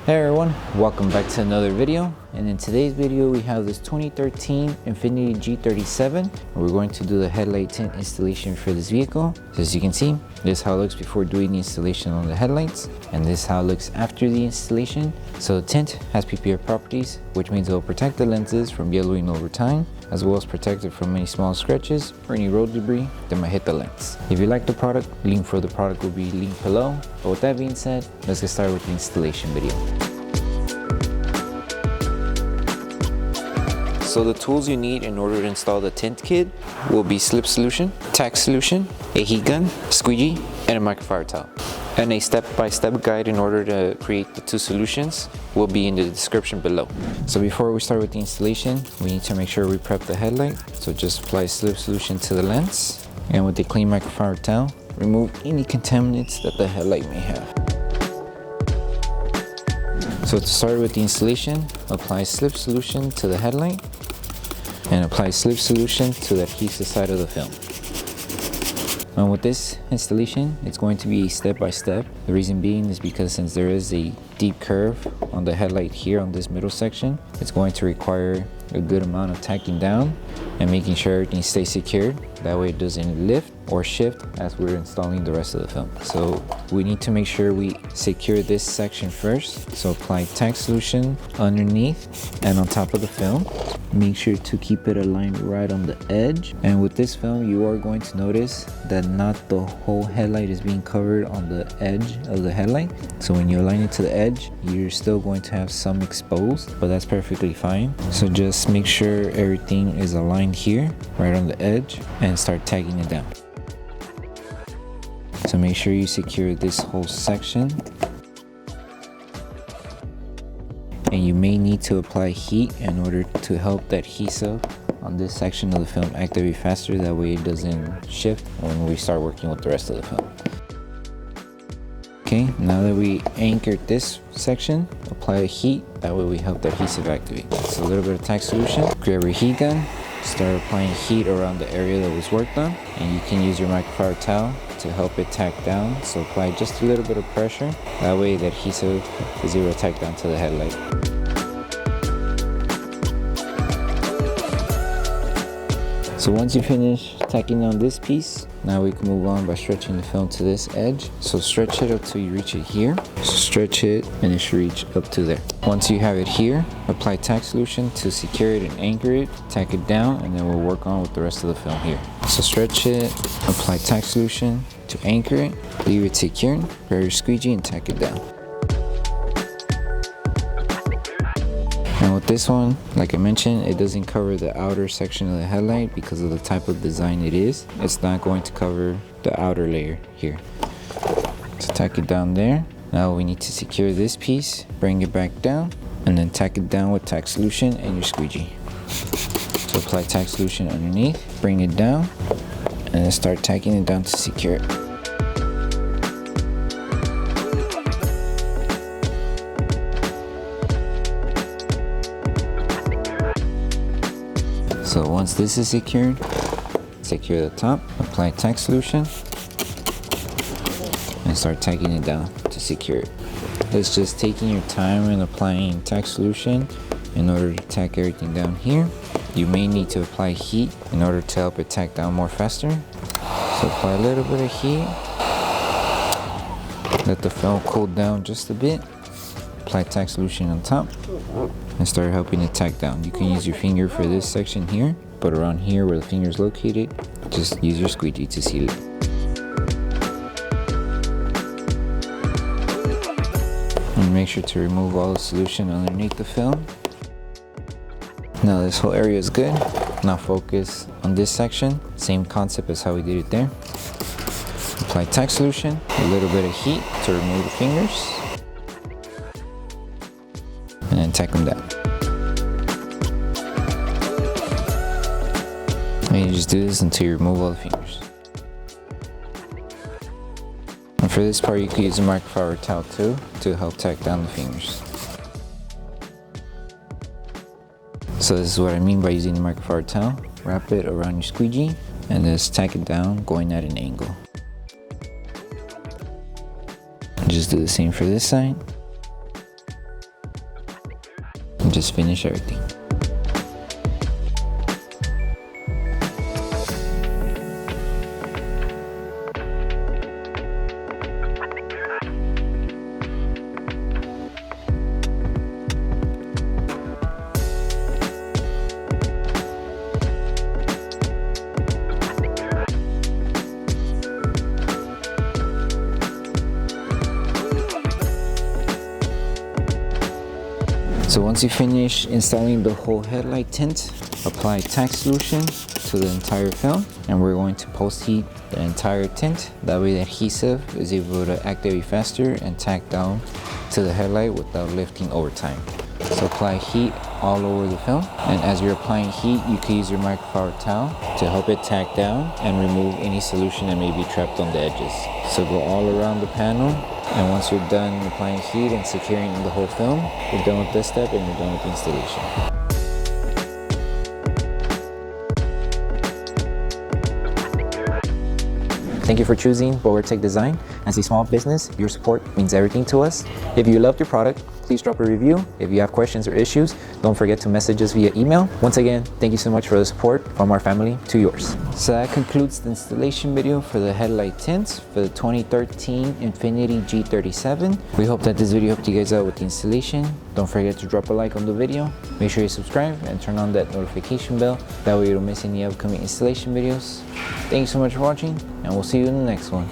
Hey everyone, welcome back to another video. And in today's video we have this 2013 Infiniti G37. We're going to do the headlight tint installation for this vehicle. So as you can see, this is how it looks before doing the installation on the headlights, and this is how it looks after the installation. So the tint has PPF properties, which means it will protect the lenses from yellowing over time, as well as protect it from any small scratches or any road debris that might hit the lens. If you like the product, link for the product will be linked below. But with that being said, let's get started with the installation video. So the tools you need in order to install the tint kit will be Slip Solution, Tack Solution, a heat gun, squeegee, and a microfiber towel. And a step-by-step guide in order to create the two solutions will be in the description below. So before we start with the installation, we need to make sure we prep the headlight. So just apply Slip Solution to the lens, and with the clean microfiber towel, remove any contaminants that the headlight may have. So to start with the installation, apply Slip Solution to the headlight and apply Slip Solution to the adhesive side of the film. And with this installation, it's going to be step by step. The reason being is because since there is a deep curve on the headlight here on this middle section, it's going to require a good amount of tacking down and making sure everything stays secured. That way it doesn't lift or shift as we're installing the rest of the film. So we need to make sure we secure this section first. So apply Tack Solution underneath and on top of the film. Make sure to keep it aligned right on the edge. And with this film, you are going to notice that not the whole headlight is being covered on the edge of the headlight. So when you align it to the edge, you're still going to have some exposed, but that's perfectly fine. So just make sure everything is aligned here, right on the edge, and start tagging it down. So make sure you secure this whole section. And you may need to apply heat in order to help the adhesive on this section of the film activate faster. That way it doesn't shift when we start working with the rest of the film. Okay, now that we anchored this section, apply heat. That way we help the adhesive activate. So a little bit of Tack Solution, grab your heat gun, start applying heat around the area that was worked on, and you can use your microfiber towel to help it tack down. So apply just a little bit of pressure. That way the adhesive is able to tack down to the headlight. So once you finish tacking on this piece, now we can move on by stretching the film to this edge. So stretch it up till you reach it here. So stretch it and it should reach up to there. Once you have it here, apply Tack Solution to secure it and anchor it, tack it down, and then we'll work on with the rest of the film here. So stretch it, apply Tack Solution to anchor it, leave it secured, grab your squeegee and tack it down. And with this one, like I mentioned, it doesn't cover the outer section of the headlight because of the type of design it is. It's not going to cover the outer layer here. So tack it down there. Now we need to secure this piece, bring it back down, and then tack it down with Tack Solution and your squeegee. So apply Tack Solution underneath, bring it down, and then start tacking it down to secure it. So once this is secured, secure the top, apply Tack Solution, and start tacking it down to secure it. It's just taking your time and applying Tack Solution in order to tack everything down here. You may need to apply heat in order to help it tack down more faster. So apply a little bit of heat, let the film cool down just a bit, apply Tack Solution on top, and start helping it tack down. You can use your finger for this section here, but around here where the finger is located, just use your squeegee to seal it. And make sure to remove all the solution underneath the film. Now this whole area is good. Now focus on this section. Same concept as how we did it there. Apply Tack Solution, a little bit of heat to remove the fingers, and then tack them down. And you just do this until you remove all the fingers. And for this part, you can use a microfiber towel too to help tack down the fingers. So this is what I mean by using the microfiber towel. Wrap it around your squeegee and just tack it down going at an angle. Just do the same for this side. just finish everything. So once you finish installing the whole headlight tint, apply tack solution to the entire film, and we're going to post heat the entire tint. That way the adhesive is able to activate faster and tack down to the headlight without lifting over time. So apply heat all over the film, and as you're applying heat, you can use your microfiber towel to help it tack down and remove any solution that may be trapped on the edges. So go all around the panel, and once you're done applying heat and securing the whole film, you're done with this step and you're done with the installation. Thank you for choosing Bogar Tech Design. As a small business, your support means everything to us. If you loved your product, please drop a review. If you have questions or issues, don't forget to message us via email. Once again, thank you so much for the support from our family to yours. So that concludes the installation video for the headlight tints for the 2013 Infiniti G37. We hope that this video helped you guys out with the installation. Don't forget to drop a like on the video. Make sure you subscribe and turn on that notification bell. That way you don't miss any upcoming installation videos. Thank you so much for watching, and we'll see you in the next one.